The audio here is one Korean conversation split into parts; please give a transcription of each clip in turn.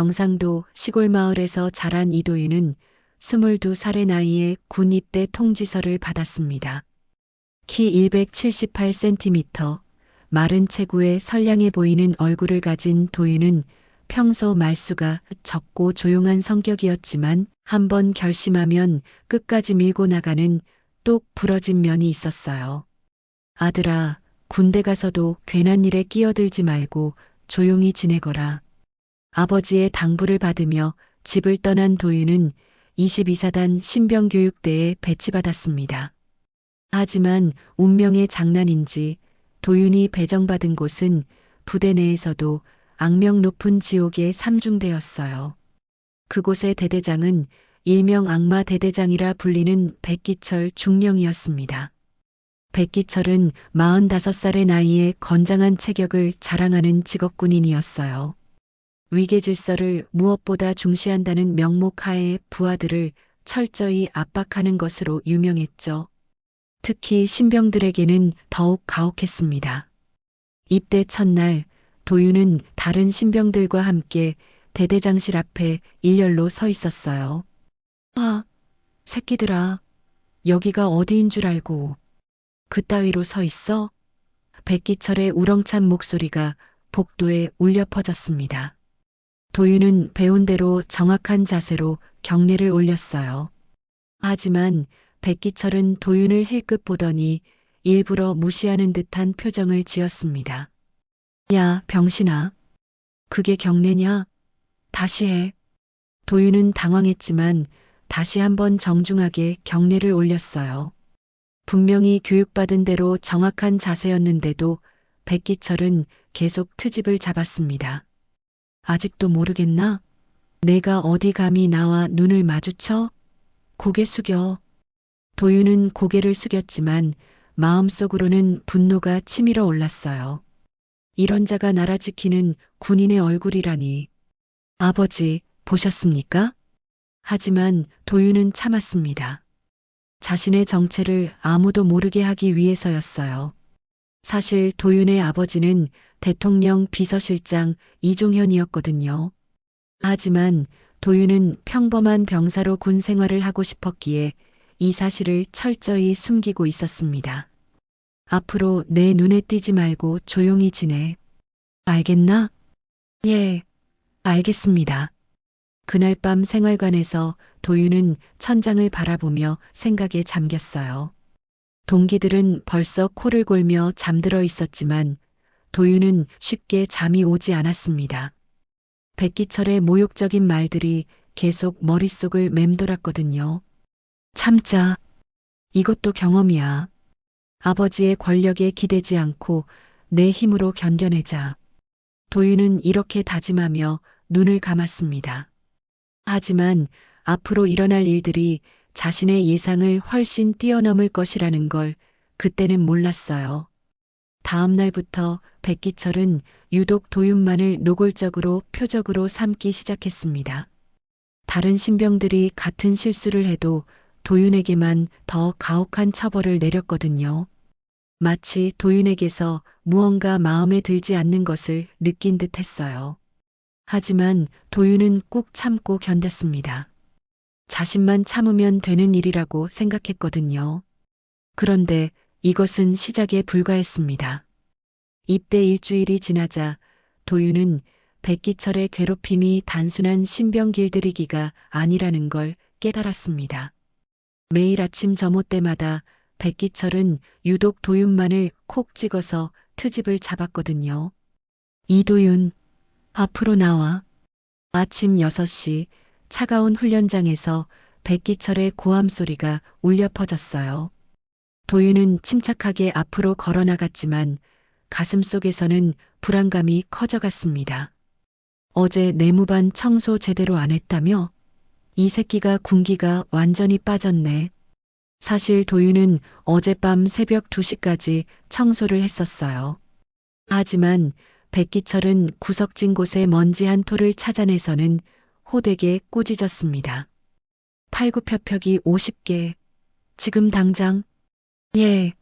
경상도 시골 마을에서 자란 이도윤은 22살의 나이에 군 입대 통지서를 받았습니다. 키 178cm, 마른 체구에 선량해 보이는 얼굴을 가진 도윤은 평소 말수가 적고 조용한 성격이었지만 한번 결심하면 끝까지 밀고 나가는 똑 부러진 면이 있었어요. 아들아, 군대 가서도 괜한 일에 끼어들지 말고 조용히 지내거라. 아버지의 당부를 받으며 집을 떠난 도윤은 22사단 신병교육대에 배치받았습니다. 하지만 운명의 장난인지 도윤이 배정받은 곳은 부대 내에서도 악명 높은 지옥의 삼중대였어요. 그곳의 대대장은 일명 악마 대대장이라 불리는 백기철 중령이었습니다. 백기철은 45살의 나이에 건장한 체격을 자랑하는 직업군인이었어요. 위계질서를 무엇보다 중시한다는 명목 하에 부하들을 철저히 압박하는 것으로 유명했죠. 특히 신병들에게는 더욱 가혹했습니다. 입대 첫날 도윤은 다른 신병들과 함께 대대장실 앞에 일렬로 서 있었어요. 아, 새끼들아, 여기가 어디인 줄 알고 그따위로 서 있어? 백기철의 우렁찬 목소리가 복도에 울려 퍼졌습니다. 도윤은 배운 대로 정확한 자세로 경례를 올렸어요. 하지만 백기철은 도윤을 힐끗 보더니 일부러 무시하는 듯한 표정을 지었습니다. 야, 병신아. 그게 경례냐? 다시 해. 도윤은 당황했지만 다시 한번 정중하게 경례를 올렸어요. 분명히 교육받은 대로 정확한 자세였는데도 백기철은 계속 트집을 잡았습니다. 아직도 모르겠나? 내가 어디 감히 나와 눈을 마주쳐? 고개 숙여. 도윤은 고개를 숙였지만 마음속으로는 분노가 치밀어 올랐어요. 이런 자가 나라 지키는 군인의 얼굴이라니. 아버지, 보셨습니까? 하지만 도윤은 참았습니다. 자신의 정체를 아무도 모르게 하기 위해서였어요. 사실 도윤의 아버지는 대통령 비서실장 이종현이었거든요. 하지만 도윤은 평범한 병사로 군 생활을 하고 싶었기에 이 사실을 철저히 숨기고 있었습니다. 앞으로 내 눈에 띄지 말고 조용히 지내. 알겠나? 예, 알겠습니다. 그날 밤 생활관에서 도윤은 천장을 바라보며 생각에 잠겼어요. 동기들은 벌써 코를 골며 잠들어 있었지만 도윤은 쉽게 잠이 오지 않았습니다. 백기철의 모욕적인 말들이 계속 머릿속을 맴돌았거든요. 참자. 이것도 경험이야. 아버지의 권력에 기대지 않고 내 힘으로 견뎌내자. 도윤은 이렇게 다짐하며 눈을 감았습니다. 하지만 앞으로 일어날 일들이 자신의 예상을 훨씬 뛰어넘을 것이라는 걸 그때는 몰랐어요. 다음 날부터 백기철은 유독 도윤만을 노골적으로 표적으로 삼기 시작했습니다. 다른 신병들이 같은 실수를 해도 도윤에게만 더 가혹한 처벌을 내렸거든요. 마치 도윤에게서 무언가 마음에 들지 않는 것을 느낀 듯 했어요. 하지만 도윤은 꾹 참고 견뎠습니다. 자신만 참으면 되는 일이라고 생각했거든요. 그런데 이것은 시작에 불과했습니다. 입대 일주일이 지나자 도윤은 백기철의 괴롭힘이 단순한 신병 길들이기가 아니라는 걸 깨달았습니다. 매일 아침 점호 때마다 백기철은 유독 도윤만을 콕 찍어서 트집을 잡았거든요. 이도윤, 앞으로 나와. 아침 6시 차가운 훈련장에서 백기철의 고함 소리가 울려 퍼졌어요. 도윤은 침착하게 앞으로 걸어나갔지만 가슴속에서는 불안감이 커져갔습니다. 어제 내무반 청소 제대로 안 했다며? 이 새끼가 군기가 완전히 빠졌네. 사실 도윤은 어젯밤 새벽 2시까지 청소를 했었어요. 하지만 백기철은 구석진 곳에 먼지 한 톨을 찾아내서는 호되게 꾸짖었습니다. 팔굽혀펴기 50개. 지금 당장. 예.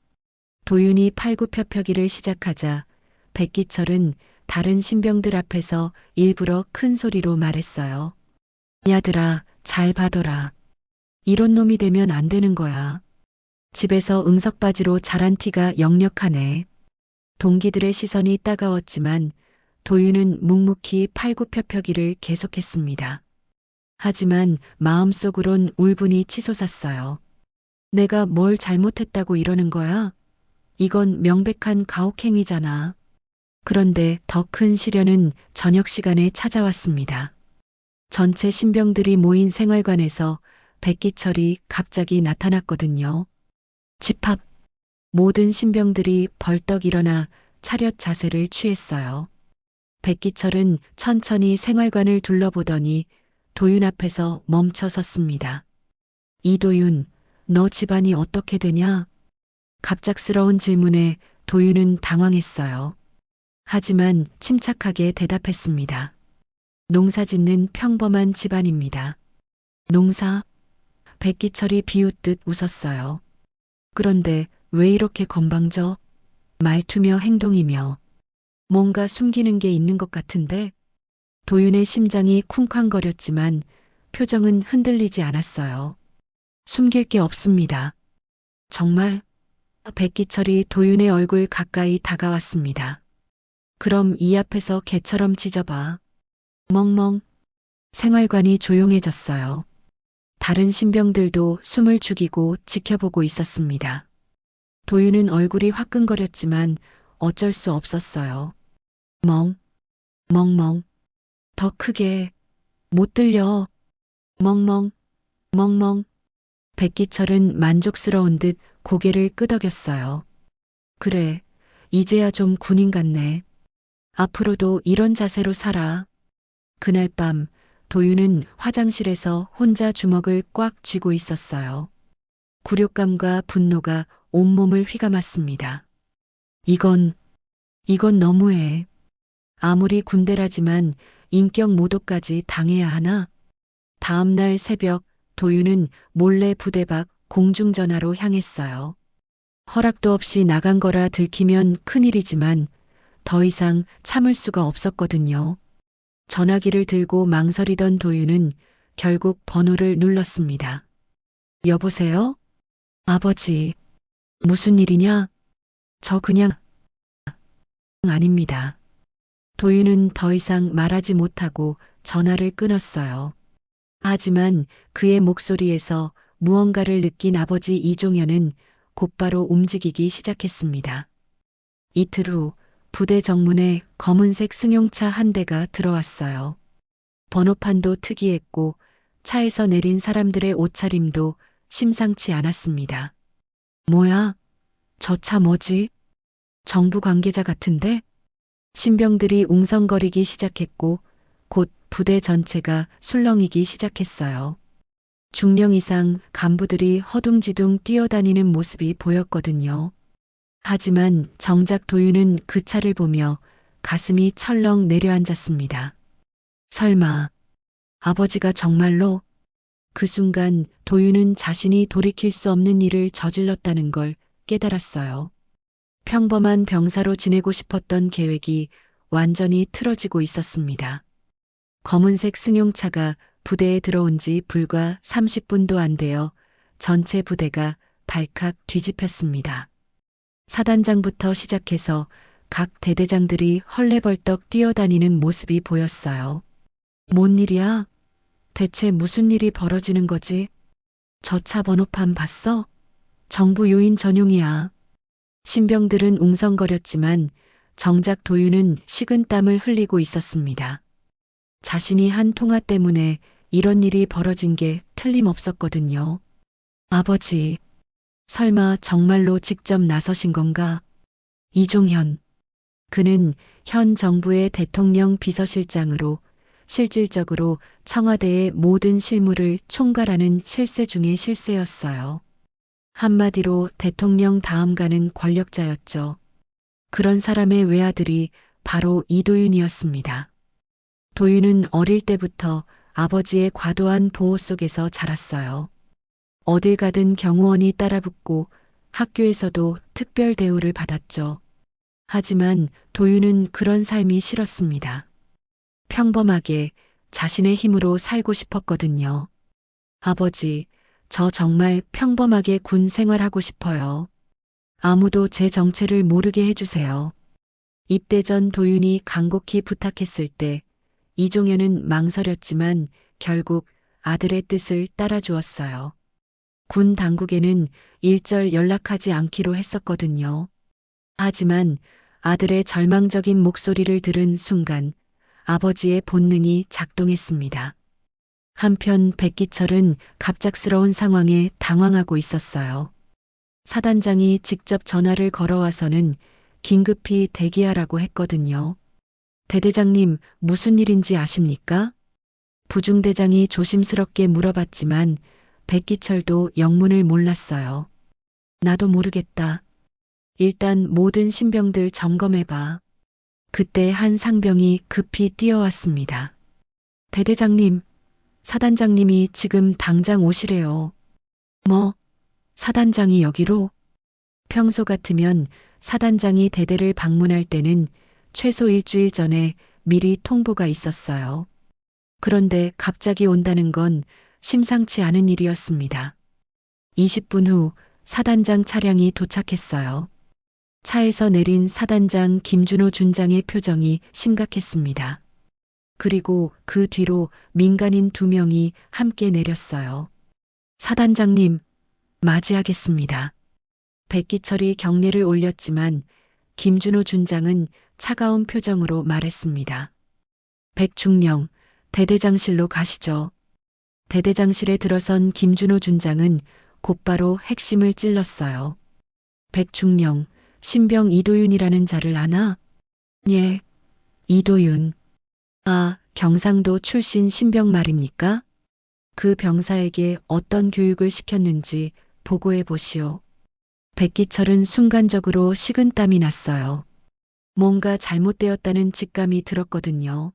도윤이 팔굽혀펴기를 시작하자 백기철은 다른 신병들 앞에서 일부러 큰 소리로 말했어요. 야들아, 잘 봐둬라. 이런 놈이 되면 안 되는 거야. 집에서 응석바지로 자란 티가 역력하네. 동기들의 시선이 따가웠지만 도윤은 묵묵히 팔굽혀펴기를 계속했습니다. 하지만 마음속으론 울분이 치솟았어요. 내가 뭘 잘못했다고 이러는 거야? 이건 명백한 가혹행위잖아. 그런데 더 큰 시련은 저녁 시간에 찾아왔습니다. 전체 신병들이 모인 생활관에서 백기철이 갑자기 나타났거든요. 집합. 모든 신병들이 벌떡 일어나 차렷 자세를 취했어요. 백기철은 천천히 생활관을 둘러보더니 도윤 앞에서 멈춰 섰습니다. 이도윤, 너 집안이 어떻게 되냐? 갑작스러운 질문에 도윤은 당황했어요. 하지만 침착하게 대답했습니다. 농사 짓는 평범한 집안입니다. 농사? 백기철이 비웃듯 웃었어요. 그런데 왜 이렇게 건방져? 말투며 행동이며 뭔가 숨기는 게 있는 것 같은데? 도윤의 심장이 쿵쾅거렸지만 표정은 흔들리지 않았어요. 숨길 게 없습니다. 정말? 백기철이 도윤의 얼굴 가까이 다가왔습니다. 그럼 이 앞에서 개처럼 짖어봐. 멍멍. 생활관이 조용해졌어요. 다른 신병들도 숨을 죽이고 지켜보고 있었습니다. 도윤은 얼굴이 화끈거렸지만 어쩔 수 없었어요. 멍, 멍멍. 더 크게. 못 들려. 멍멍, 멍멍. 백기철은 만족스러운 듯 고개를 끄덕였어요. 그래, 이제야 좀 군인 같네. 앞으로도 이런 자세로 살아. 그날 밤 도윤은 화장실에서 혼자 주먹을 꽉 쥐고 있었어요. 굴욕감과 분노가 온몸을 휘감았습니다. 이건 너무해. 아무리 군대라지만 인격 모독까지 당해야 하나? 다음 날 새벽 도윤은 몰래 부대 밖 공중전화로 향했어요. 허락도 없이 나간 거라 들키면 큰일이지만 더 이상 참을 수가 없었거든요. 전화기를 들고 망설이던 도윤은 결국 번호를 눌렀습니다. 여보세요? 아버지, 무슨 일이냐? 저 그냥 아닙니다. 도윤은 더 이상 말하지 못하고 전화를 끊었어요. 하지만 그의 목소리에서 무언가를 느낀 아버지 이종현은 곧바로 움직이기 시작했습니다. 이틀 후 부대 정문에 검은색 승용차 한 대가 들어왔어요. 번호판도 특이했고 차에서 내린 사람들의 옷차림도 심상치 않았습니다. 뭐야? 저 차 뭐지? 정부 관계자 같은데? 신병들이 웅성거리기 시작했고 곧 부대 전체가 술렁이기 시작했어요. 중령 이상 간부들이 허둥지둥 뛰어다니는 모습이 보였거든요. 하지만 정작 도윤은 그 차를 보며 가슴이 철렁 내려앉았습니다. 설마 아버지가 정말로? 그 순간 도윤은 자신이 돌이킬 수 없는 일을 저질렀다는 걸 깨달았어요. 평범한 병사로 지내고 싶었던 계획이 완전히 틀어지고 있었습니다. 검은색 승용차가 부대에 들어온 지 불과 30분도 안 되어 전체 부대가 발칵 뒤집혔습니다. 사단장부터 시작해서 각 대대장들이 헐레벌떡 뛰어다니는 모습이 보였어요. 뭔 일이야? 대체 무슨 일이 벌어지는 거지? 저 차 번호판 봤어? 정부 요인 전용이야. 신병들은 웅성거렸지만 정작 도윤은 식은땀을 흘리고 있었습니다. 자신이 한 통화 때문에 이런 일이 벌어진 게 틀림없었거든요. 아버지, 설마 정말로 직접 나서신 건가? 이종현. 그는 현 정부의 대통령 비서실장으로 실질적으로 청와대의 모든 실무를 총괄하는 실세 중의 실세였어요. 한마디로 대통령 다음 가는 권력자였죠. 그런 사람의 외아들이 바로 이도윤이었습니다. 도윤은 어릴 때부터 아버지의 과도한 보호 속에서 자랐어요. 어딜 가든 경호원이 따라붙고 학교에서도 특별 대우를 받았죠. 하지만 도윤은 그런 삶이 싫었습니다. 평범하게 자신의 힘으로 살고 싶었거든요. 아버지, 저 정말 평범하게 군 생활하고 싶어요. 아무도 제 정체를 모르게 해주세요. 입대 전 도윤이 간곡히 부탁했을 때 이종현은 망설였지만 결국 아들의 뜻을 따라주었어요. 군 당국에는 일절 연락하지 않기로 했었거든요. 하지만 아들의 절망적인 목소리를 들은 순간 아버지의 본능이 작동했습니다. 한편 백기철은 갑작스러운 상황에 당황하고 있었어요. 사단장이 직접 전화를 걸어와서는 긴급히 대기하라고 했거든요. 대대장님, 무슨 일인지 아십니까? 부중대장이 조심스럽게 물어봤지만 백기철도 영문을 몰랐어요. 나도 모르겠다. 일단 모든 신병들 점검해봐. 그때 한 상병이 급히 뛰어왔습니다. 대대장님, 사단장님이 지금 당장 오시래요. 뭐? 사단장이 여기로? 평소 같으면 사단장이 대대를 방문할 때는 최소 일주일 전에 미리 통보가 있었어요. 그런데 갑자기 온다는 건 심상치 않은 일이었습니다. 20분 후 사단장 차량이 도착했어요. 차에서 내린 사단장 김준호 준장의 표정이 심각했습니다. 그리고 그 뒤로 민간인 2명이 함께 내렸어요. 사단장님, 맞이하겠습니다. 백기철이 경례를 올렸지만 김준호 준장은 차가운 표정으로 말했습니다. 백중령, 대대장실로 가시죠. 대대장실에 들어선 김준호 준장은 곧바로 핵심을 찔렀어요. 백중령, 신병 이도윤이라는 자를 아나? 예, 이도윤. 아, 경상도 출신 신병 말입니까? 그 병사에게 어떤 교육을 시켰는지 보고해 보시오. 백기철은 순간적으로 식은땀이 났어요. 뭔가 잘못되었다는 직감이 들었거든요.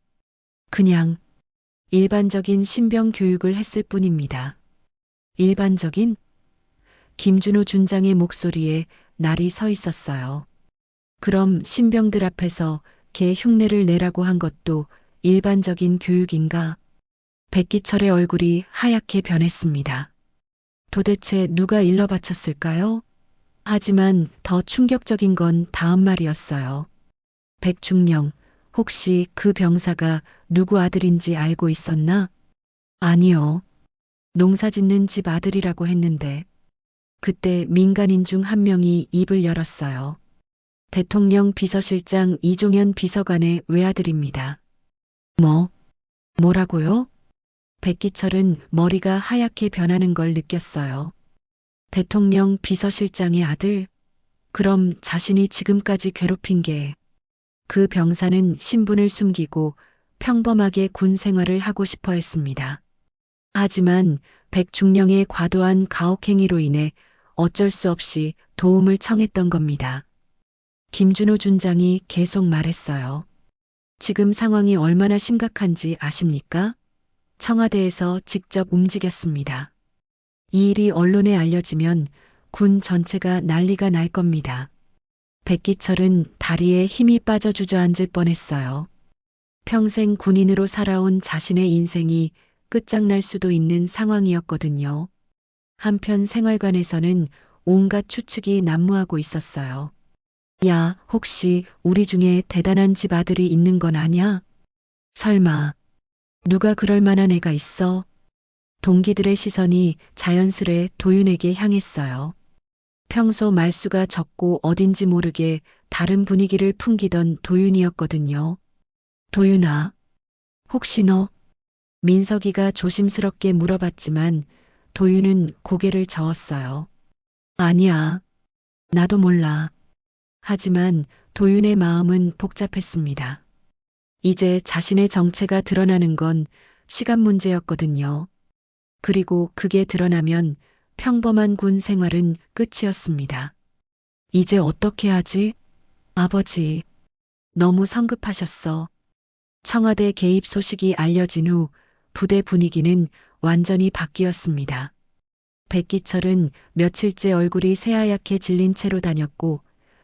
그냥 일반적인 신병 교육을 했을 뿐입니다. 일반적인? 김준호 준장의 목소리에 날이 서 있었어요. 그럼 신병들 앞에서 걔 흉내를 내라고 한 것도 일반적인 교육인가? 백기철의 얼굴이 하얗게 변했습니다. 도대체 누가 일러 바쳤을까요? 하지만 더 충격적인 건 다음 말이었어요. 백중령, 혹시 그 병사가 누구 아들인지 알고 있었나? 아니요. 농사 짓는 집 아들이라고 했는데. 그때 민간인 중 한 명이 입을 열었어요. 대통령 비서실장 이종현 비서관의 외아들입니다. 뭐라고요? 백기철은 머리가 하얗게 변하는 걸 느꼈어요. 대통령 비서실장의 아들? 그럼 자신이 지금까지 괴롭힌 게 그 병사는 신분을 숨기고 평범하게 군 생활을 하고 싶어 했습니다. 하지만 백중령의 과도한 가혹행위로 인해 어쩔 수 없이 도움을 청했던 겁니다. 김준호 준장이 계속 말했어요. 지금 상황이 얼마나 심각한지 아십니까? 청와대에서 직접 움직였습니다. 이 일이 언론에 알려지면 군 전체가 난리가 날 겁니다. 백기철은 다리에 힘이 빠져 주저앉을 뻔했어요. 평생 군인으로 살아온 자신의 인생이 끝장날 수도 있는 상황이었거든요. 한편 생활관에서는 온갖 추측이 난무하고 있었어요. 야, 혹시 우리 중에 대단한 집 아들이 있는 건 아냐? 설마, 누가 그럴 만한 애가 있어? 동기들의 시선이 자연스레 도윤에게 향했어요. 평소 말수가 적고 어딘지 모르게 다른 분위기를 풍기던 도윤이었거든요. 도윤아, 혹시 너? 민석이가 조심스럽게 물어봤지만 도윤은 고개를 저었어요. 아니야. 나도 몰라. 하지만 도윤의 마음은 복잡했습니다. 이제 자신의 정체가 드러나는 건 시간 문제였거든요. 그리고 그게 드러나면 평범한 군 생활은 끝이었습니다. 이제 어떻게 하지? 아버지, 너무 성급하셨어. 청와대 개입 소식이 알려진 후 부대 분위기는 완전히 바뀌었습니다. 백기철은 며칠째 얼굴이 새하얗게 질린 채로 다녔고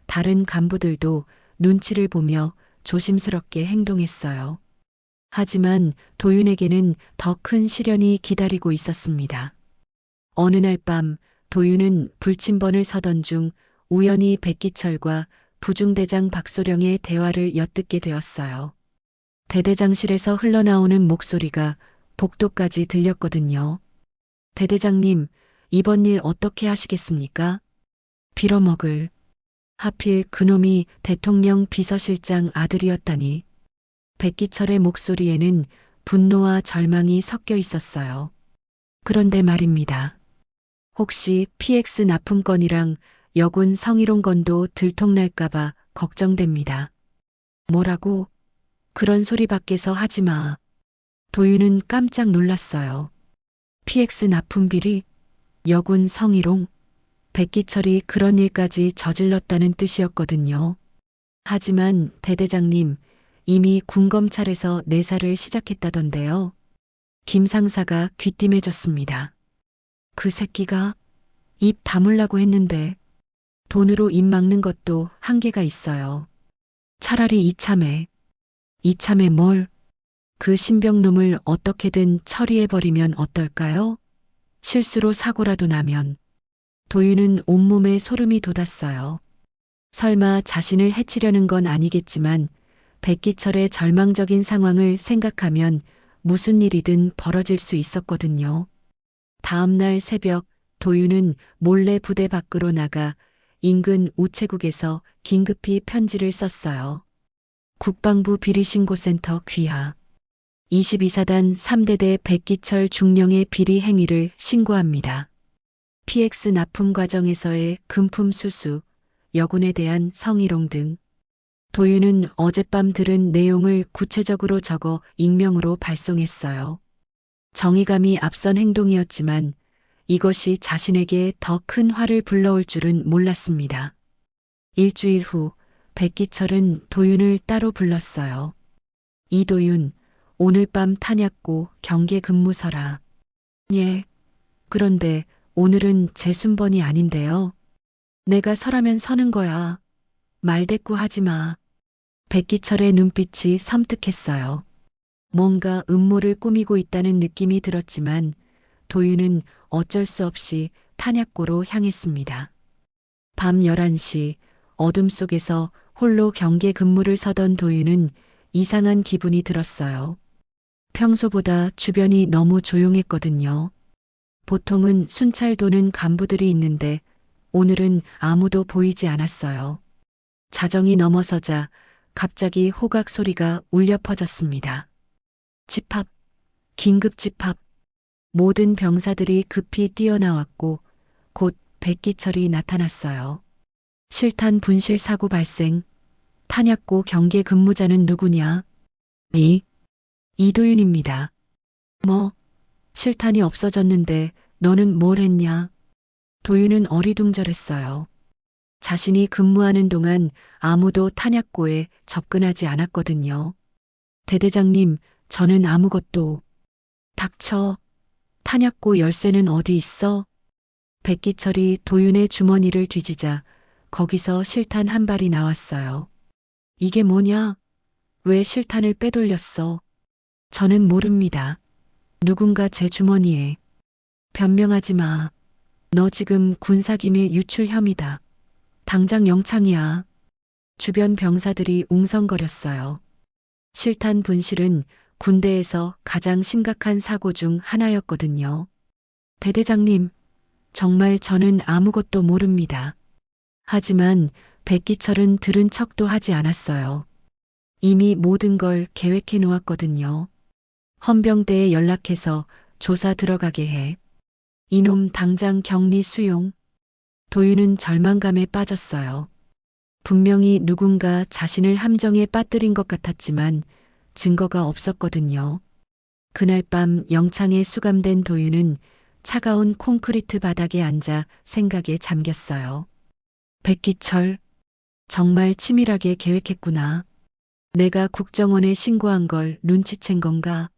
다른 간부들도 눈치를 보며 조심스럽게 행동했어요. 하지만 도윤에게는 더 큰 시련이 기다리고 있었습니다. 어느 날 밤 도윤은 불침번을 서던 중 우연히 백기철과 부중대장 박소령의 대화를 엿듣게 되었어요. 대대장실에서 흘러나오는 목소리가 복도까지 들렸거든요. 대대장님, 이번 일 어떻게 하시겠습니까? 빌어먹을. 하필 그놈이 대통령 비서실장 아들이었다니. 백기철의 목소리에는 분노와 절망이 섞여 있었어요. 그런데 말입니다. 혹시 PX 납품건이랑 여군 성희롱 건도 들통날까봐 걱정됩니다. 뭐라고? 그런 소리 밖에서 하지 마. 도윤은 깜짝 놀랐어요. PX 납품 비리? 여군 성희롱? 백기철이 그런 일까지 저질렀다는 뜻이었거든요. 하지만 대대장님, 이미 군검찰에서 내사를 시작했다던데요. 김 상사가 귀띔해줬습니다. 그 새끼가 입 다물라고 했는데 돈으로 입 막는 것도 한계가 있어요. 차라리 이참에 뭘? 그 신병놈을 어떻게든 처리해버리면 어떨까요? 실수로 사고라도 나면. 도윤은 온몸에 소름이 돋았어요. 설마 자신을 해치려는 건 아니겠지만 백기철의 절망적인 상황을 생각하면 무슨 일이든 벌어질 수 있었거든요. 다음 날 새벽 도윤은 몰래 부대 밖으로 나가 인근 우체국에서 긴급히 편지를 썼어요. 국방부 비리신고센터 귀하 22사단 3대대 백기철 중령의 비리 행위를 신고합니다. PX 납품 과정에서의 금품 수수, 여군에 대한 성희롱 등 도윤은 어젯밤 들은 내용을 구체적으로 적어 익명으로 발송했어요. 정의감이 앞선 행동이었지만 이것이 자신에게 더 큰 화를 불러올 줄은 몰랐습니다. 일주일 후 백기철은 도윤을 따로 불렀어요. 이도윤, 오늘 밤 탄약고 경계 근무 서라. 예. 그런데 오늘은 제 순번이 아닌데요. 내가 서라면 서는 거야. 말대꾸 하지 마. 백기철의 눈빛이 섬뜩했어요. 뭔가 음모를 꾸미고 있다는 느낌이 들었지만 도윤은 어쩔 수 없이 탄약고로 향했습니다. 밤 11시 어둠 속에서 홀로 경계 근무를 서던 도윤은 이상한 기분이 들었어요. 평소보다 주변이 너무 조용했거든요. 보통은 순찰 도는 간부들이 있는데 오늘은 아무도 보이지 않았어요. 자정이 넘어서자 갑자기 호각 소리가 울려 퍼졌습니다. 집합, 긴급 집합. 모든 병사들이 급히 뛰어나왔고 곧 백기철이 나타났어요. 실탄 분실 사고 발생. 탄약고 경계 근무자는 누구냐? 이도윤입니다. 뭐? 실탄이 없어졌는데 너는 뭘 했냐? 도윤은 어리둥절했어요. 자신이 근무하는 동안 아무도 탄약고에 접근하지 않았거든요. 대대장님, 저는 아무것도. 닥쳐. 탄약고 열쇠는 어디 있어? 백기철이 도윤의 주머니를 뒤지자 거기서 실탄 한 발이 나왔어요. 이게 뭐냐? 왜 실탄을 빼돌렸어? 저는 모릅니다. 누군가 제 주머니에. 변명하지 마. 너 지금 군사기밀 유출 혐의다. 당장 영창이야. 주변 병사들이 웅성거렸어요. 실탄 분실은 군대에서 가장 심각한 사고 중 하나였거든요. 대대장님, 정말 저는 아무것도 모릅니다. 하지만 백기철은 들은 척도 하지 않았어요. 이미 모든 걸 계획해 놓았거든요. 헌병대에 연락해서 조사 들어가게 해. 이놈 당장 격리 수용. 도윤은 절망감에 빠졌어요. 분명히 누군가 자신을 함정에 빠뜨린 것 같았지만 증거가 없었거든요. 그날 밤 영창에 수감된 도윤은 차가운 콘크리트 바닥에 앉아 생각에 잠겼어요. 백기철, 정말 치밀하게 계획했구나. 내가 국정원에 신고한 걸 눈치챈 건가?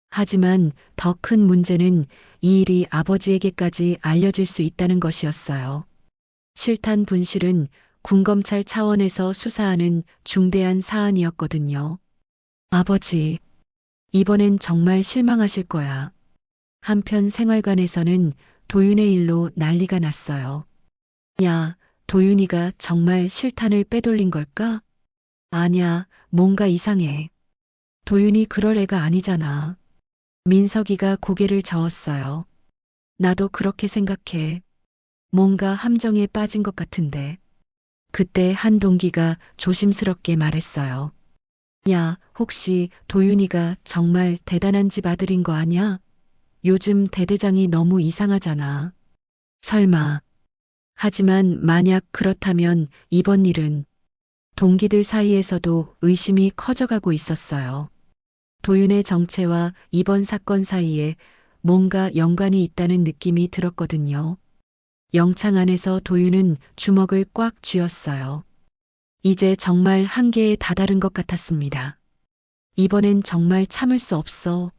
하지만 더 큰 문제는 이 일이 아버지에게까지 알려질 수 있다는 것이었어요. 실탄 분실은 군검찰 차원에서 수사하는 중대한 사안이었거든요. 아버지, 이번엔 정말 실망하실 거야. 한편 생활관에서는 도윤의 일로 난리가 났어요. 야, 도윤이가 정말 실탄을 빼돌린 걸까? 아냐, 뭔가 이상해. 도윤이 그럴 애가 아니잖아. 민석이가 고개를 저었어요. 나도 그렇게 생각해. 뭔가 함정에 빠진 것 같은데. 그때 한 동기가 조심스럽게 말했어요. 야, 혹시 도윤이가 정말 대단한 집 아들인 거 아냐? 요즘 대대장이 너무 이상하잖아. 설마. 하지만 만약 그렇다면 이번 일은 동기들 사이에서도 의심이 커져가고 있었어요. 도윤의 정체와 이번 사건 사이에 뭔가 연관이 있다는 느낌이 들었거든요. 영창 안에서 도윤은 주먹을 꽉 쥐었어요. 이제 정말 한계에 다다른 것 같았습니다. 이번엔 정말 참을 수 없어.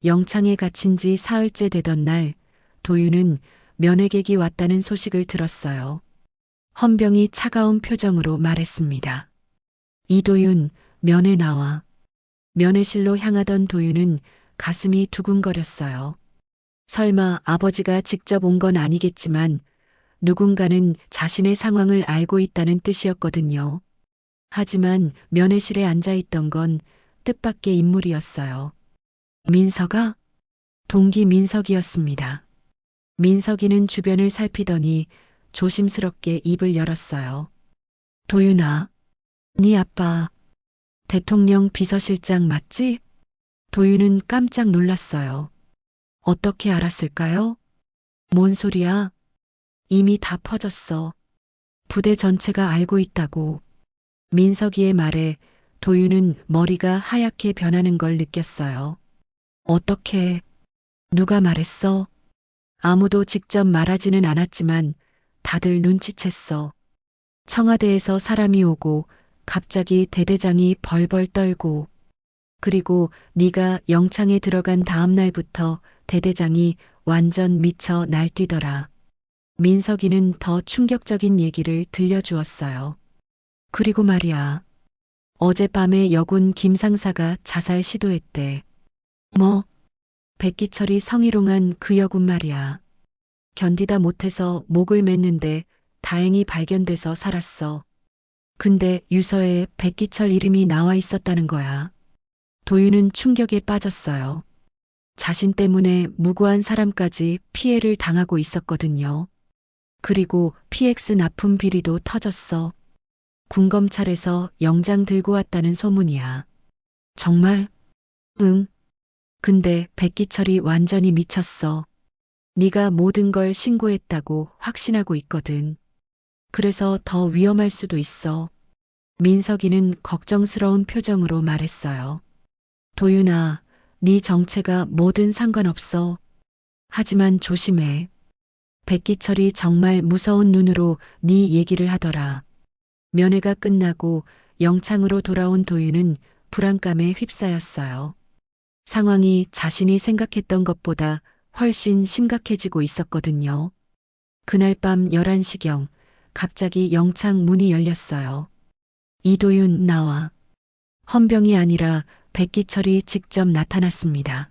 영창에 갇힌 지 사흘째 되던 날, 도윤은 면회객이 왔다는 소식을 들었어요. 헌병이 차가운 표정으로 말했습니다. 이도윤, 면회 나와. 면회실로 향하던 도윤은 가슴이 두근거렸어요. 설마 아버지가 직접 온 건 아니겠지만 누군가는 자신의 상황을 알고 있다는 뜻이었거든요. 하지만 면회실에 앉아 있던 건 뜻밖의 인물이었어요. 민석아? 동기 민석이었습니다. 민석이는 주변을 살피더니 조심스럽게 입을 열었어요. 도윤아, 네 아빠 대통령 비서실장 맞지? 도윤은 깜짝 놀랐어요. 어떻게 알았을까요? 뭔 소리야? 이미 다 퍼졌어. 부대 전체가 알고 있다고. 민석이의 말에 도윤은 머리가 하얗게 변하는 걸 느꼈어요. 어떻게, 누가 말했어? 아무도 직접 말하지는 않았지만 다들 눈치챘어. 청와대에서 사람이 오고 갑자기 대대장이 벌벌 떨고 그리고 네가 영창에 들어간 다음 날부터 대대장이 완전 미쳐 날뛰더라. 민석이는 더 충격적인 얘기를 들려주었어요. 그리고 말이야. 어젯밤에 여군 김상사가 자살 시도했대. 뭐? 백기철이 성희롱한 그 여군 말이야. 견디다 못해서 목을 맸는데 다행히 발견돼서 살았어. 근데 유서에 백기철 이름이 나와 있었다는 거야. 도윤은 충격에 빠졌어요. 자신 때문에 무고한 사람까지 피해를 당하고 있었거든요. 그리고 PX 납품 비리도 터졌어. 군검찰에서 영장 들고 왔다는 소문이야. 정말? 응. 근데 백기철이 완전히 미쳤어. 네가 모든 걸 신고했다고 확신하고 있거든. 그래서 더 위험할 수도 있어. 민석이는 걱정스러운 표정으로 말했어요. 도윤아, 네 정체가 뭐든 상관없어. 하지만 조심해. 백기철이 정말 무서운 눈으로 네 얘기를 하더라. 면회가 끝나고 영창으로 돌아온 도윤은 불안감에 휩싸였어요. 상황이 자신이 생각했던 것보다 훨씬 심각해지고 있었거든요. 그날 밤 11시경 갑자기 영창 문이 열렸어요. 이도윤 나와. 헌병이 아니라 백기철이 직접 나타났습니다.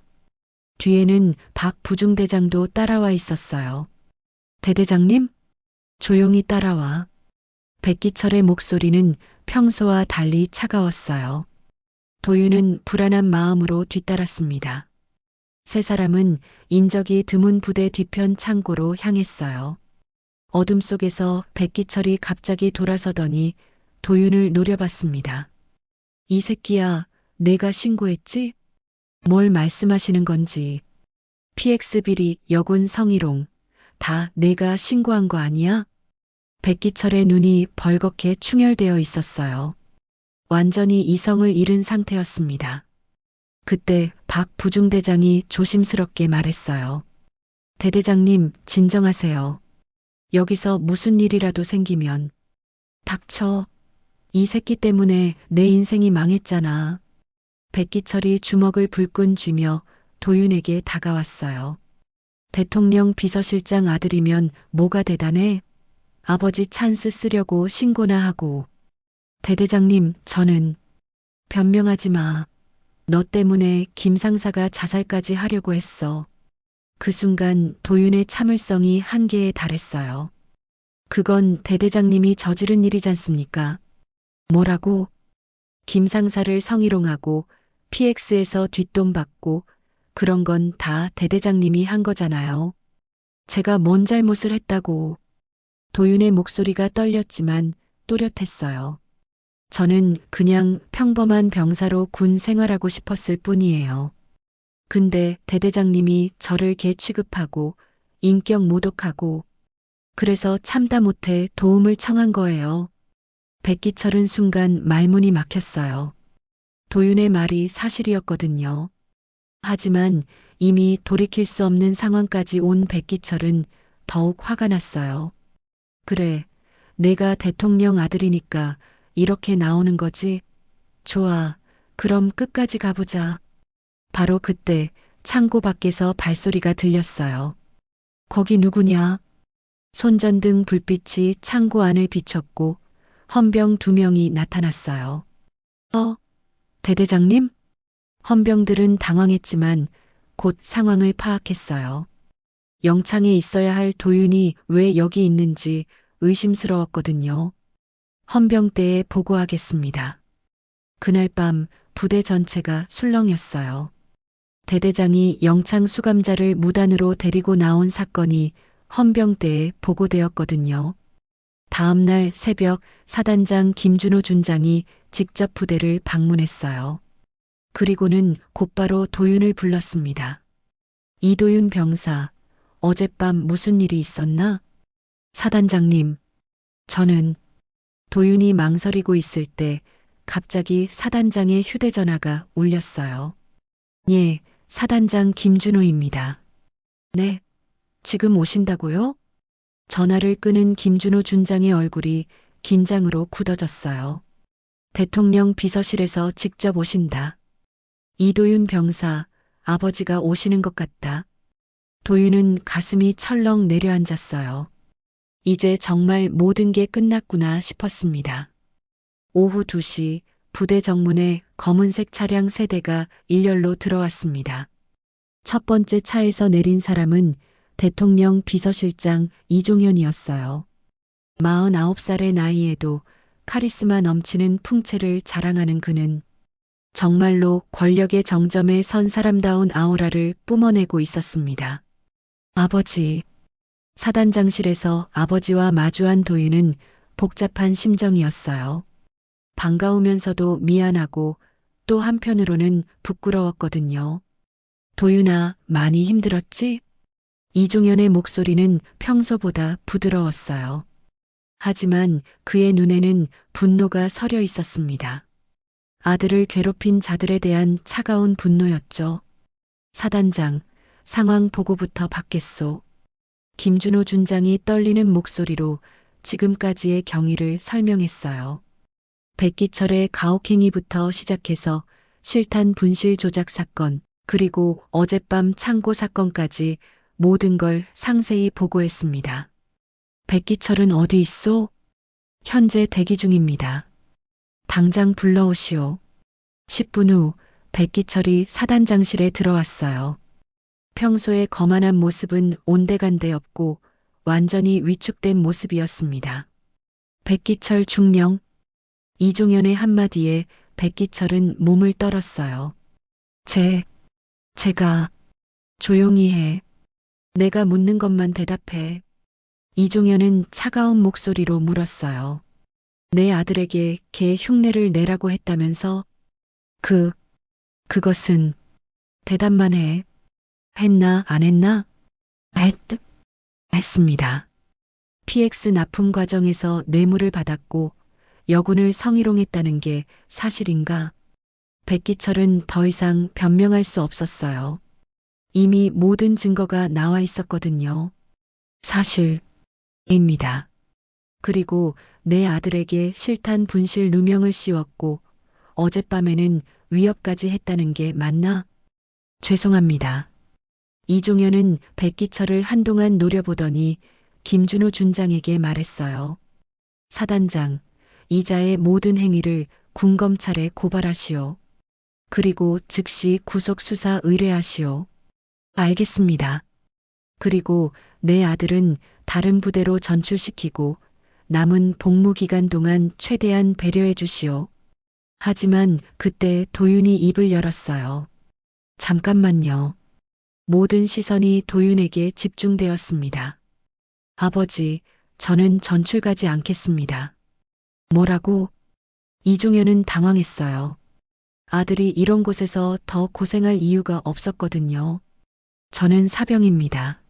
뒤에는 박 부중대장도 따라와 있었어요. 대대장님? 조용히 따라와. 백기철의 목소리는 평소와 달리 차가웠어요. 도윤은 불안한 마음으로 뒤따랐습니다. 세 사람은 인적이 드문 부대 뒤편 창고로 향했어요. 어둠 속에서 백기철이 갑자기 돌아서더니 도윤을 노려봤습니다. 이 새끼야, 내가 신고했지? 뭘 말씀하시는 건지. PX 비리, 여군 성희롱, 다 내가 신고한 거 아니야? 백기철의 눈이 벌겋게 충혈되어 있었어요. 완전히 이성을 잃은 상태였습니다. 그때 박 부중대장이 조심스럽게 말했어요. 대대장님, 진정하세요. 여기서 무슨 일이라도 생기면. 닥쳐. 이 새끼 때문에 내 인생이 망했잖아. 백기철이 주먹을 불끈 쥐며 도윤에게 다가왔어요. 대통령 비서실장 아들이면 뭐가 대단해? 아버지 찬스 쓰려고 신고나 하고. 대대장님, 저는 변명하지 마. 너 때문에 김 상사가 자살까지 하려고 했어. 그 순간 도윤의 참을성이 한계에 달했어요. 그건 대대장님이 저지른 일이지 않습니까? 뭐라고? 김 상사를 성희롱하고 PX에서 뒷돈 받고 그런 건 다 대대장님이 한 거잖아요. 제가 뭔 잘못을 했다고. 도윤의 목소리가 떨렸지만 또렷했어요. 저는 그냥 평범한 병사로 군 생활하고 싶었을 뿐이에요. 근데 대대장님이 저를 개 취급하고 인격 모독하고 그래서 참다 못해 도움을 청한 거예요. 백기철은 순간 말문이 막혔어요. 도윤의 말이 사실이었거든요. 하지만 이미 돌이킬 수 없는 상황까지 온 백기철은 더욱 화가 났어요. 그래, 내가 대통령 아들이니까 이렇게 나오는 거지? 좋아, 그럼 끝까지 가보자. 바로 그때 창고 밖에서 발소리가 들렸어요. 거기 누구냐? 손전등 불빛이 창고 안을 비췄고 헌병 2명이 나타났어요. 대대장님? 헌병들은 당황했지만 곧 상황을 파악했어요. 영창에 있어야 할 도윤이 왜 여기 있는지 의심스러웠거든요. 헌병대에 보고하겠습니다. 그날 밤 부대 전체가 술렁였어요. 대대장이 영창 수감자를 무단으로 데리고 나온 사건이 헌병대에 보고되었거든요. 다음 날 새벽 사단장 김준호 준장이 직접 부대를 방문했어요. 그리고는 곧바로 도윤을 불렀습니다. 이도윤 병사, 어젯밤 무슨 일이 있었나? 사단장님, 저는 도윤이 망설이고 있을 때 갑자기 사단장의 휴대전화가 울렸어요. 예, 사단장 김준호입니다. 네, 지금 오신다고요? 전화를 끄는 김준호 준장의 얼굴이 긴장으로 굳어졌어요. 대통령 비서실에서 직접 오신다. 이도윤 병사, 아버지가 오시는 것 같다. 도윤은 가슴이 철렁 내려앉았어요. 이제 정말 모든 게 끝났구나 싶었습니다. 오후 2시 부대 정문에 검은색 차량 3대가 일렬로 들어왔습니다. 첫 번째 차에서 내린 사람은 대통령 비서실장 이종현이었어요. 49살의 나이에도 카리스마 넘치는 풍채를 자랑하는 그는 정말로 권력의 정점에 선 사람다운 아우라를 뿜어내고 있었습니다. 아버지. 사단장실에서 아버지와 마주한 도윤은 복잡한 심정이었어요. 반가우면서도 미안하고 또 한편으로는 부끄러웠거든요. 도윤아, 많이 힘들었지? 이종현의 목소리는 평소보다 부드러웠어요. 하지만 그의 눈에는 분노가 서려 있었습니다. 아들을 괴롭힌 자들에 대한 차가운 분노였죠. 사단장, 상황 보고부터 받겠소. 김준호 준장이 떨리는 목소리로 지금까지의 경위를 설명했어요. 백기철의 가혹행위부터 시작해서 실탄 분실 조작 사건, 그리고 어젯밤 창고 사건까지 모든 걸 상세히 보고했습니다. 백기철은 어디 있소? 현재 대기 중입니다. 당장 불러오시오. 10분 후 백기철이 사단장실에 들어왔어요. 평소의 거만한 모습은 온데간데 없고 완전히 위축된 모습이었습니다. 백기철 중령. 이종현의 한마디에 백기철은 몸을 떨었어요. 제가 조용히 해. 내가 묻는 것만 대답해. 이종현은 차가운 목소리로 물었어요. 내 아들에게 개 흉내를 내라고 했다면서? 그것은 대답만 해. 했나 안 했나? 했습니다. PX 납품 과정에서 뇌물을 받았고 여군을 성희롱했다는 게 사실인가? 백기철은 더 이상 변명할 수 없었어요. 이미 모든 증거가 나와 있었거든요. 사실입니다. 그리고 내 아들에게 실탄 분실 누명을 씌웠고 어젯밤에는 위협까지 했다는 게 맞나? 죄송합니다. 이종현은 백기철을 한동안 노려보더니 김준호 준장에게 말했어요. 사단장, 이자의 모든 행위를 군검찰에 고발하시오. 그리고 즉시 구속수사 의뢰하시오. 알겠습니다. 그리고 내 아들은 다른 부대로 전출시키고 남은 복무 기간 동안 최대한 배려해 주시오. 하지만 그때 도윤이 입을 열었어요. 잠깐만요. 모든 시선이 도윤에게 집중되었습니다. 아버지, 저는 전출 가지 않겠습니다. 뭐라고? 이종현은 당황했어요. 아들이 이런 곳에서 더 고생할 이유가 없었거든요. 저는 사병입니다.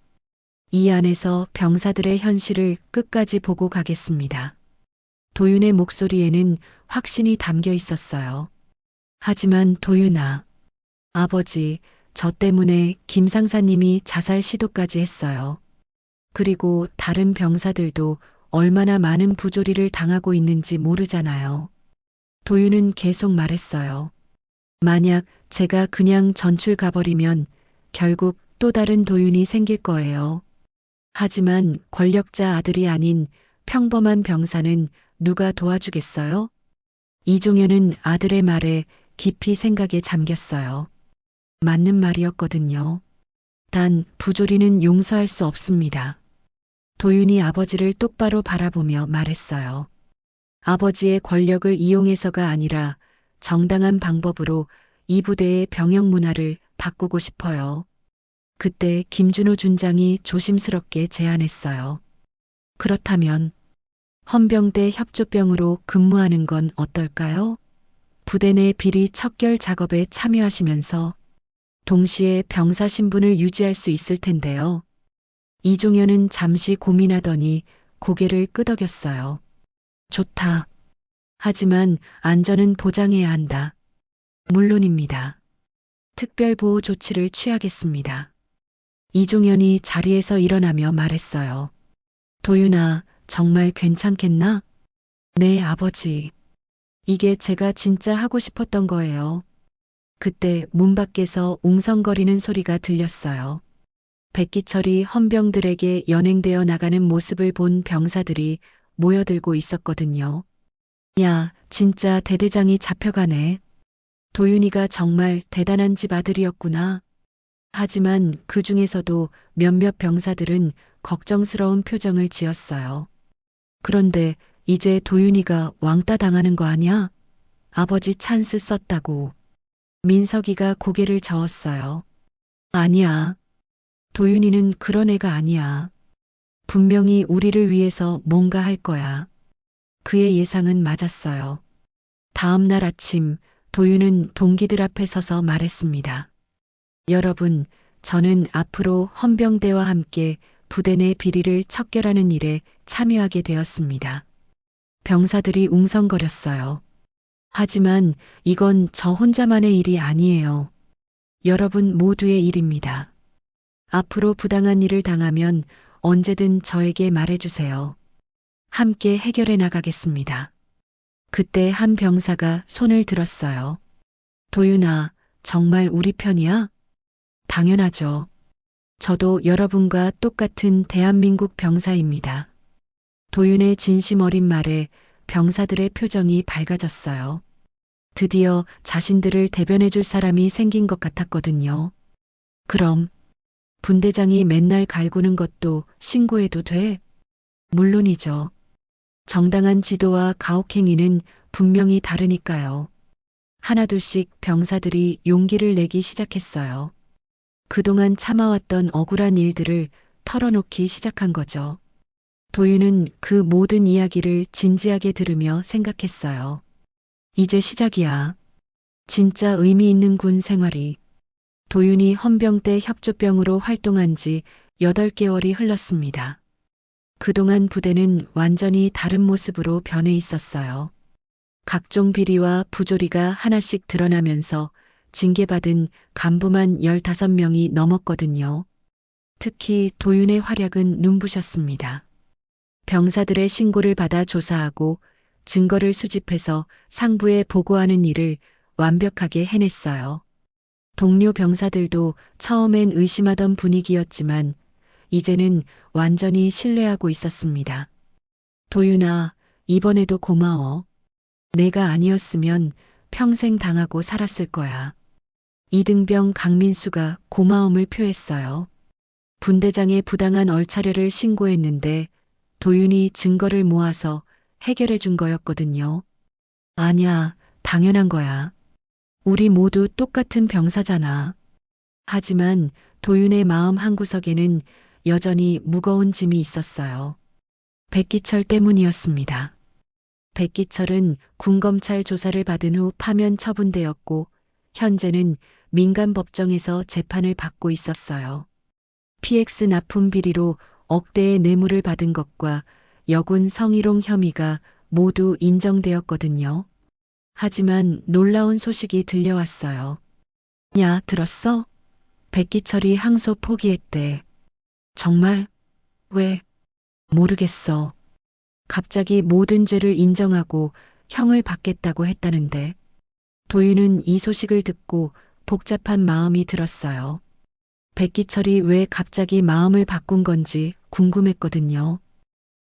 이 안에서 병사들의 현실을 끝까지 보고 가겠습니다. 도윤의 목소리에는 확신이 담겨 있었어요. 하지만 도윤아, 아버지, 저 때문에 김 상사님이 자살 시도까지 했어요. 그리고 다른 병사들도 얼마나 많은 부조리를 당하고 있는지 모르잖아요. 도윤은 계속 말했어요. 만약 제가 그냥 전출 가버리면 결국 또 다른 도윤이 생길 거예요. 하지만 권력자 아들이 아닌 평범한 병사는 누가 도와주겠어요? 이종현은 아들의 말에 깊이 생각에 잠겼어요. 맞는 말이었거든요. 단 부조리는 용서할 수 없습니다. 도윤이 아버지를 똑바로 바라보며 말했어요. 아버지의 권력을 이용해서가 아니라 정당한 방법으로 이 부대의 병역 문화를 바꾸고 싶어요. 그때 김준호 준장이 조심스럽게 제안했어요. 그렇다면 헌병대 협조병으로 근무하는 건 어떨까요? 부대 내 비리 척결 작업에 참여하시면서 동시에 병사 신분을 유지할 수 있을 텐데요. 이종현은 잠시 고민하더니 고개를 끄덕였어요. 좋다. 하지만 안전은 보장해야 한다. 물론입니다. 특별보호 조치를 취하겠습니다. 이종현이 자리에서 일어나며 말했어요. 도윤아, 정말 괜찮겠나? 네, 아버지. 이게 제가 진짜 하고 싶었던 거예요. 그때 문 밖에서 웅성거리는 소리가 들렸어요. 백기철이 헌병들에게 연행되어 나가는 모습을 본 병사들이 모여들고 있었거든요. 야, 진짜 대대장이 잡혀가네. 도윤이가 정말 대단한 집 아들이었구나. 하지만 그 중에서도 몇몇 병사들은 걱정스러운 표정을 지었어요. 그런데 이제 도윤이가 왕따 당하는 거 아니야? 아버지 찬스 썼다고. 민석이가 고개를 저었어요. 아니야. 도윤이는 그런 애가 아니야. 분명히 우리를 위해서 뭔가 할 거야. 그의 예상은 맞았어요. 다음 날 아침 도윤은 동기들 앞에 서서 말했습니다. 여러분, 저는 앞으로 헌병대와 함께 부대 내 비리를 척결하는 일에 참여하게 되었습니다. 병사들이 웅성거렸어요. 하지만 이건 저 혼자만의 일이 아니에요. 여러분 모두의 일입니다. 앞으로 부당한 일을 당하면 언제든 저에게 말해주세요. 함께 해결해 나가겠습니다. 그때 한 병사가 손을 들었어요. 도윤아, 정말 우리 편이야? 당연하죠. 저도 여러분과 똑같은 대한민국 병사입니다. 도윤의 진심 어린 말에 병사들의 표정이 밝아졌어요. 드디어 자신들을 대변해 줄 사람이 생긴 것 같았거든요. 그럼 분대장이 맨날 갈구는 것도 신고해도 돼? 물론이죠. 정당한 지도와 가혹행위는 분명히 다르니까요. 하나둘씩 병사들이 용기를 내기 시작했어요. 그동안 참아왔던 억울한 일들을 털어놓기 시작한 거죠. 도윤은 그 모든 이야기를 진지하게 들으며 생각했어요. 이제 시작이야. 진짜 의미 있는 군 생활이. 도윤이 헌병대 협조병으로 활동한 지 8개월이 흘렀습니다. 그동안 부대는 완전히 다른 모습으로 변해 있었어요. 각종 비리와 부조리가 하나씩 드러나면서 징계받은 간부만 15명이 넘었거든요. 특히 도윤의 활약은 눈부셨습니다. 병사들의 신고를 받아 조사하고 증거를 수집해서 상부에 보고하는 일을 완벽하게 해냈어요. 동료 병사들도 처음엔 의심하던 분위기였지만 이제는 완전히 신뢰하고 있었습니다. 도윤아, 이번에도 고마워. 내가 아니었으면 평생 당하고 살았을 거야. 이등병 강민수가 고마움을 표했어요. 분대장의 부당한 얼차려를 신고했는데 도윤이 증거를 모아서 해결해 준 거였거든요. 아냐, 당연한 거야. 우리 모두 똑같은 병사잖아. 하지만 도윤의 마음 한구석에는 여전히 무거운 짐이 있었어요. 백기철 때문이었습니다. 백기철은 군검찰 조사를 받은 후 파면 처분되었고 현재는 민간법정에서 재판을 받고 있었어요. PX 납품 비리로 억대의 뇌물을 받은 것과 여군 성희롱 혐의가 모두 인정되었거든요. 하지만 놀라운 소식이 들려왔어요. 야, 들었어? 백기철이 항소 포기했대. 정말? 왜? 모르겠어. 갑자기 모든 죄를 인정하고 형을 받겠다고 했다는데. 도윤은 이 소식을 듣고 복잡한 마음이 들었어요. 백기철이 왜 갑자기 마음을 바꾼 건지 궁금했거든요.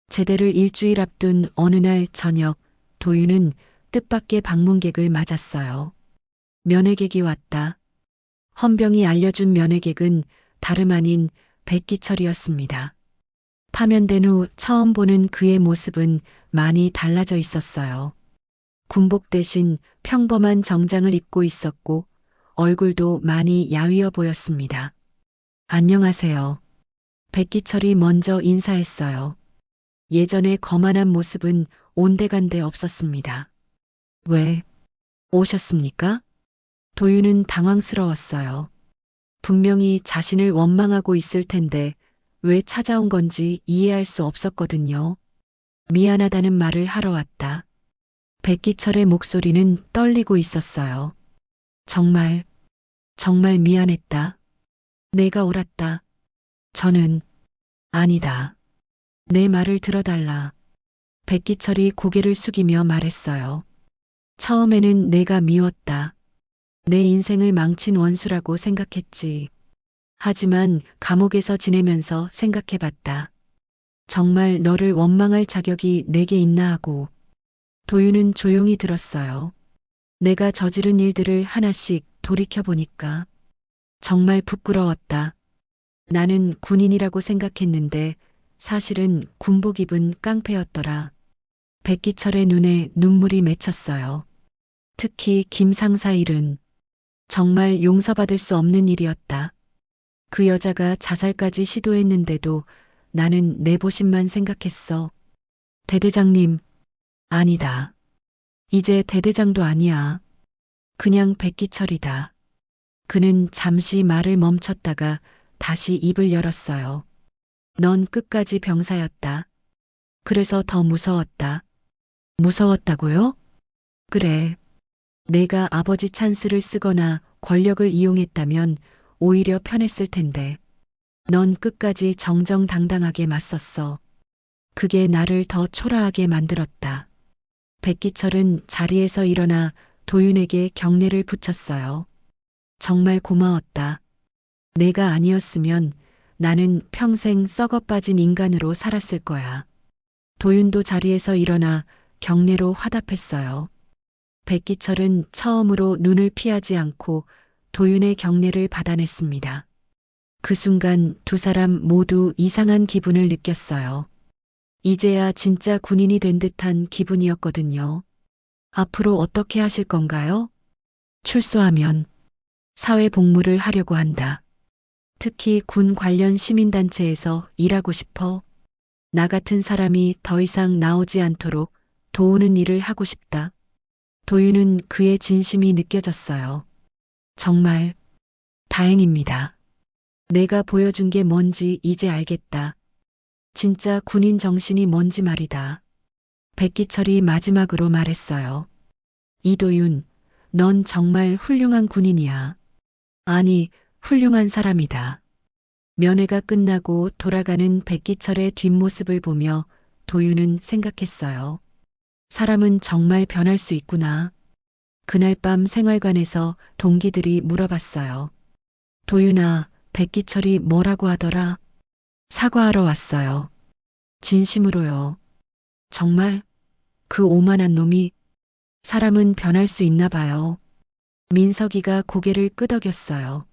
제대를 일주일 앞둔 어느 날 저녁, 도윤은 뜻밖의 방문객을 맞았어요. 면회객이 왔다. 헌병이 알려준 면회객은 다름 아닌 백기철이었습니다. 파면된 후 처음 보는 그의 모습은 많이 달라져 있었어요. 군복 대신 평범한 정장을 입고 있었고 얼굴도 많이 야위어 보였습니다. 안녕하세요. 백기철이 먼저 인사했어요. 예전의 거만한 모습은 온데간데 없었습니다. 왜 오셨습니까? 도윤은 당황스러웠어요. 분명히 자신을 원망하고 있을 텐데 왜 찾아온 건지 이해할 수 없었거든요. 미안하다는 말을 하러 왔다. 백기철의 목소리는 떨리고 있었어요. 정말 미안했다. 내가 옳았다. 저는 아니다. 내 말을 들어달라. 백기철이 고개를 숙이며 말했어요. 처음에는 내가 미웠다. 내 인생을 망친 원수라고 생각했지. 하지만 감옥에서 지내면서 생각해봤다. 정말 너를 원망할 자격이 내게 있나 하고. 도윤은 조용히 들었어요. 내가 저지른 일들을 하나씩 돌이켜보니까 정말 부끄러웠다. 나는 군인이라고 생각했는데 사실은 군복 입은 깡패였더라. 백기철의 눈에 눈물이 맺혔어요. 특히 김 상사 일은 정말 용서받을 수 없는 일이었다. 그 여자가 자살까지 시도했는데도 나는 내보심만 생각했어. 대대장님, 아니다. 이제 대대장도 아니야. 그냥 백기철이다. 그는 잠시 말을 멈췄다가 다시 입을 열었어요. 넌 끝까지 병사였다. 그래서 더 무서웠다. 무서웠다고요? 그래. 내가 아버지 찬스를 쓰거나 권력을 이용했다면 오히려 편했을 텐데. 넌 끝까지 정정당당하게 맞섰어. 그게 나를 더 초라하게 만들었다. 백기철은 자리에서 일어나 도윤에게 경례를 붙였어요. 정말 고마웠다. 내가 아니었으면 나는 평생 썩어빠진 인간으로 살았을 거야. 도윤도 자리에서 일어나 경례로 화답했어요. 백기철은 처음으로 눈을 피하지 않고 도윤의 경례를 받아냈습니다. 그 순간 두 사람 모두 이상한 기분을 느꼈어요. 이제야 진짜 군인이 된 듯한 기분이었거든요. 앞으로 어떻게 하실 건가요? 출소하면 사회 복무를 하려고 한다. 특히 군 관련 시민단체에서 일하고 싶어. 나 같은 사람이 더 이상 나오지 않도록 도우는 일을 하고 싶다. 도윤은 그의 진심이 느껴졌어요. 정말 다행입니다. 내가 보여준 게 뭔지 이제 알겠다. 진짜 군인 정신이 뭔지 말이다. 백기철이 마지막으로 말했어요. 이도윤, 넌 정말 훌륭한 군인이야. 아니, 훌륭한 사람이다. 면회가 끝나고 돌아가는 백기철의 뒷모습을 보며 도윤은 생각했어요. 사람은 정말 변할 수 있구나. 그날 밤 생활관에서 동기들이 물어봤어요. 도윤아, 백기철이 뭐라고 하더라? 사과하러 왔어요. 진심으로요. 정말 그 오만한 놈이 사람은 변할 수 있나 봐요. 민석이가 고개를 끄덕였어요.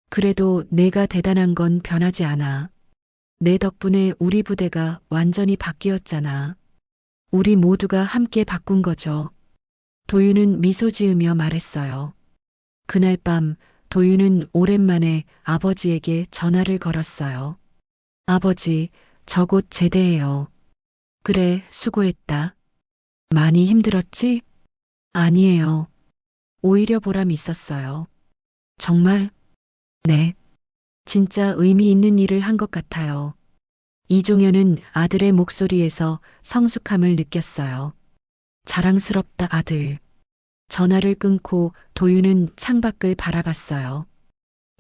그래도 내가 대단한 건 변하지 않아. 내 덕분에 우리 부대가 완전히 바뀌었잖아. 우리 모두가 함께 바꾼 거죠. 도윤은 미소 지으며 말했어요. 그날 밤 도윤은 오랜만에 아버지에게 전화를 걸었어요. 아버지, 저 곧 제대해요. 그래, 수고했다. 많이 힘들었지? 아니에요. 오히려 보람 있었어요. 정말? 네. 진짜 의미 있는 일을 한 것 같아요. 이종현은 아들의 목소리에서 성숙함을 느꼈어요. 자랑스럽다, 아들. 전화를 끊고 도윤은 창밖을 바라봤어요.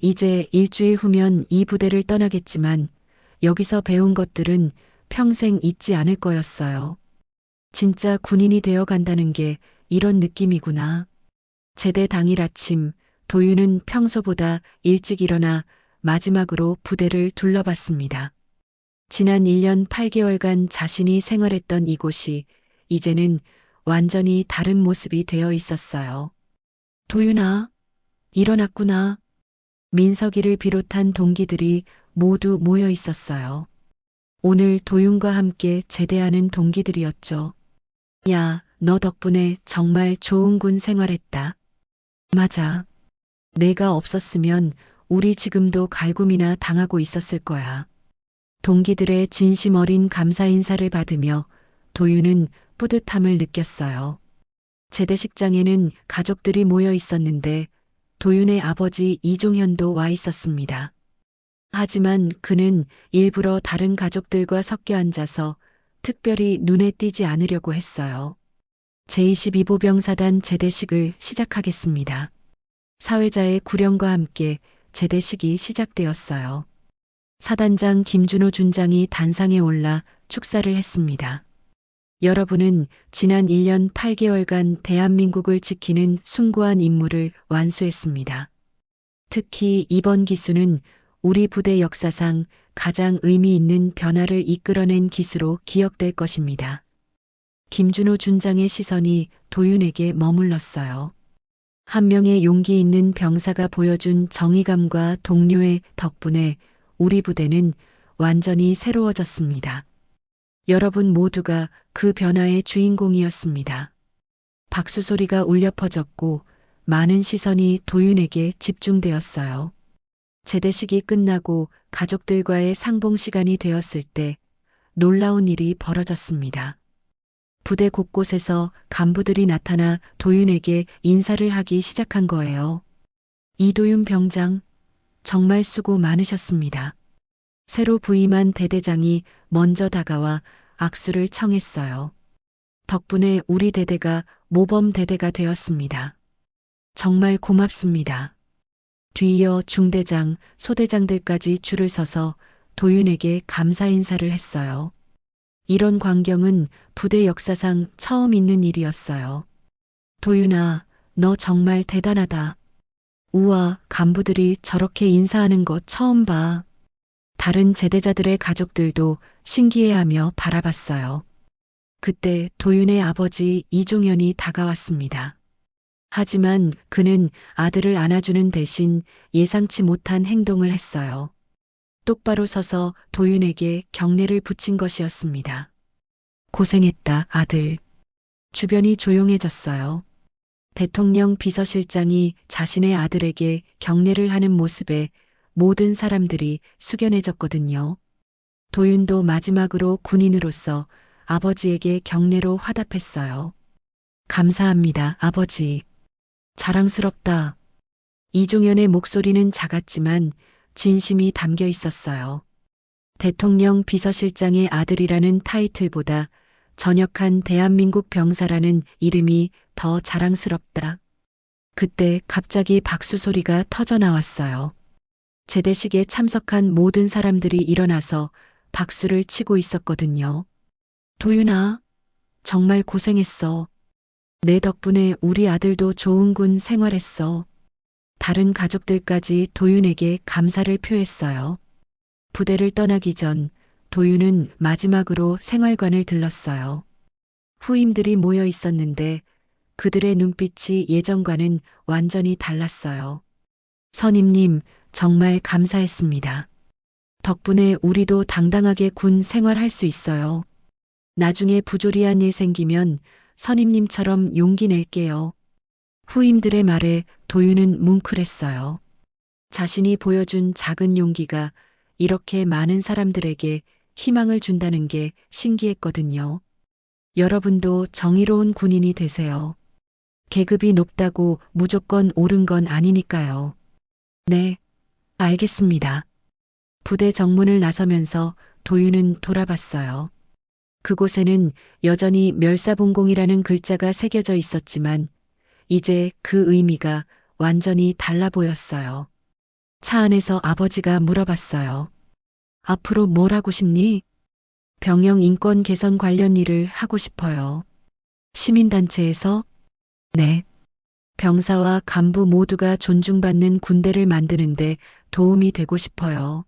이제 일주일 후면 이 부대를 떠나겠지만 여기서 배운 것들은 평생 잊지 않을 거였어요. 진짜 군인이 되어 간다는 게 이런 느낌이구나. 제대 당일 아침 도윤은 평소보다 일찍 일어나 마지막으로 부대를 둘러봤습니다. 지난 1년 8개월간 자신이 생활했던 이곳이 이제는 완전히 다른 모습이 되어 있었어요. 도윤아, 일어났구나. 민석이를 비롯한 동기들이 모두 모여 있었어요. 오늘 도윤과 함께 제대하는 동기들이었죠. 야, 너 덕분에 정말 좋은 군 생활했다. 맞아. 내가 없었으면 우리 지금도 갈굼이나 당하고 있었을 거야. 동기들의 진심 어린 감사 인사를 받으며 도윤은 뿌듯함을 느꼈어요. 제대식장에는 가족들이 모여 있었는데 도윤의 아버지 이종현도 와 있었습니다. 하지만 그는 일부러 다른 가족들과 섞여 앉아서 특별히 눈에 띄지 않으려고 했어요. 제22보병사단 제대식을 시작하겠습니다. 사회자의 구령과 함께 제대식이 시작되었어요. 사단장 김준호 준장이 단상에 올라 축사를 했습니다. 여러분은 지난 1년 8개월간 대한민국을 지키는 숭고한 임무를 완수했습니다. 특히 이번 기수는 우리 부대 역사상 가장 의미 있는 변화를 이끌어낸 기수로 기억될 것입니다. 김준호 준장의 시선이 도윤에게 머물렀어요. 한 명의 용기 있는 병사가 보여준 정의감과 동료의 덕분에 우리 부대는 완전히 새로워졌습니다. 여러분 모두가 그 변화의 주인공이었습니다. 박수 소리가 울려 퍼졌고 많은 시선이 도윤에게 집중되었어요. 제대식이 끝나고 가족들과의 상봉 시간이 되었을 때 놀라운 일이 벌어졌습니다. 부대 곳곳에서 간부들이 나타나 도윤에게 인사를 하기 시작한 거예요. 이도윤 병장, 정말 수고 많으셨습니다. 새로 부임한 대대장이 먼저 다가와 악수를 청했어요. 덕분에 우리 대대가 모범 대대가 되었습니다. 정말 고맙습니다. 뒤이어 중대장, 소대장들까지 줄을 서서 도윤에게 감사 인사를 했어요. 이런 광경은 부대 역사상 처음 있는 일이었어요. 도윤아, 너 정말 대단하다. 우와, 간부들이 저렇게 인사하는 거 처음 봐. 다른 제대자들의 가족들도 신기해하며 바라봤어요. 그때 도윤의 아버지 이종현이 다가왔습니다. 하지만 그는 아들을 안아주는 대신 예상치 못한 행동을 했어요. 똑바로 서서 도윤에게 경례를 붙인 것이었습니다. 고생했다, 아들. 주변이 조용해졌어요. 대통령 비서실장이 자신의 아들에게 경례를 하는 모습에 모든 사람들이 숙연해졌거든요. 도윤도 마지막으로 군인으로서 아버지에게 경례로 화답했어요. 감사합니다, 아버지. 자랑스럽다. 이종현의 목소리는 작았지만 진심이 담겨 있었어요. 대통령 비서실장의 아들이라는 타이틀보다 전역한 대한민국 병사라는 이름이 더 자랑스럽다. 그때 갑자기 박수 소리가 터져 나왔어요. 제대식에 참석한 모든 사람들이 일어나서 박수를 치고 있었거든요. 도윤아, 정말 고생했어. 내 덕분에 우리 아들도 좋은 군 생활했어. 다른 가족들까지 도윤에게 감사를 표했어요. 부대를 떠나기 전 도윤은 마지막으로 생활관을 들렀어요. 후임들이 모여 있었는데 그들의 눈빛이 예전과는 완전히 달랐어요. 선임님, 정말 감사했습니다. 덕분에 우리도 당당하게 군 생활할 수 있어요. 나중에 부조리한 일 생기면 선임님처럼 용기 낼게요. 후임들의 말에 도윤은 뭉클했어요. 자신이 보여준 작은 용기가 이렇게 많은 사람들에게 희망을 준다는 게 신기했거든요. 여러분도 정의로운 군인이 되세요. 계급이 높다고 무조건 옳은 건 아니니까요. 네, 알겠습니다. 부대 정문을 나서면서 도윤은 돌아봤어요. 그곳에는 여전히 멸사봉공이라는 글자가 새겨져 있었지만 이제 그 의미가 완전히 달라 보였어요. 차 안에서 아버지가 물어봤어요. 앞으로 뭘 하고 싶니? 병영 인권 개선 관련 일을 하고 싶어요. 시민단체에서? 네. 병사와 간부 모두가 존중받는 군대를 만드는데 도움이 되고 싶어요.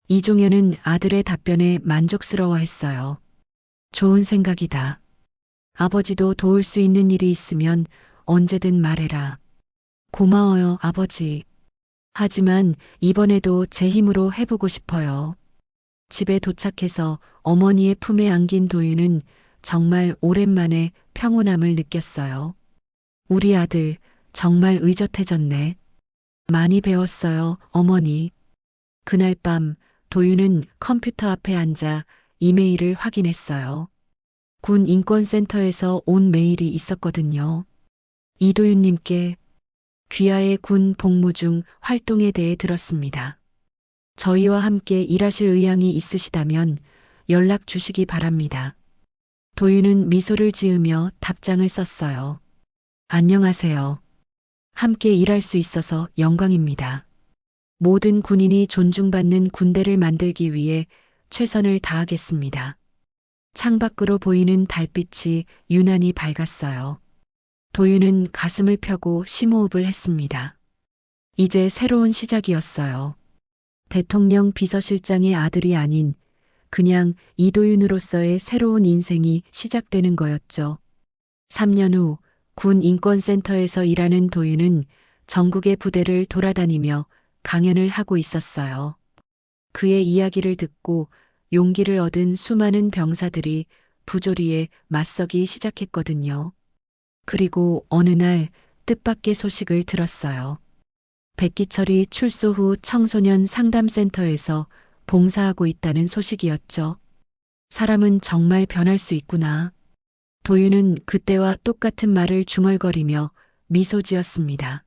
이종현은 아들의 답변에 만족스러워했어요. 좋은 생각이다. 아버지도 도울 수 있는 일이 있으면 언제든 말해라. 고마워요, 아버지. 하지만 이번에도 제 힘으로 해보고 싶어요. 집에 도착해서 어머니의 품에 안긴 도윤은 정말 오랜만에 평온함을 느꼈어요. 우리 아들 정말 의젓해졌네. 많이 배웠어요, 어머니. 그날 밤 도윤은 컴퓨터 앞에 앉아 이메일을 확인했어요. 군 인권센터에서 온 메일이 있었거든요. 이도윤님께 귀하의 군 복무 중 활동에 대해 들었습니다. 저희와 함께 일하실 의향이 있으시다면 연락 주시기 바랍니다. 도윤은 미소를 지으며 답장을 썼어요. 안녕하세요. 함께 일할 수 있어서 영광입니다. 모든 군인이 존중받는 군대를 만들기 위해 최선을 다하겠습니다. 창밖으로 보이는 달빛이 유난히 밝았어요. 도윤은 가슴을 펴고 심호흡을 했습니다. 이제 새로운 시작이었어요. 대통령 비서실장의 아들이 아닌 그냥 이도윤으로서의 새로운 인생이 시작되는 거였죠. 3년 후 군 인권센터에서 일하는 도윤은 전국의 부대를 돌아다니며 강연을 하고 있었어요. 그의 이야기를 듣고 용기를 얻은 수많은 병사들이 부조리에 맞서기 시작했거든요. 그리고 어느 날 뜻밖의 소식을 들었어요. 백기철이 출소 후 청소년 상담센터에서 봉사하고 있다는 소식이었죠. 사람은 정말 변할 수 있구나. 도윤은 그때와 똑같은 말을 중얼거리며 미소 지었습니다.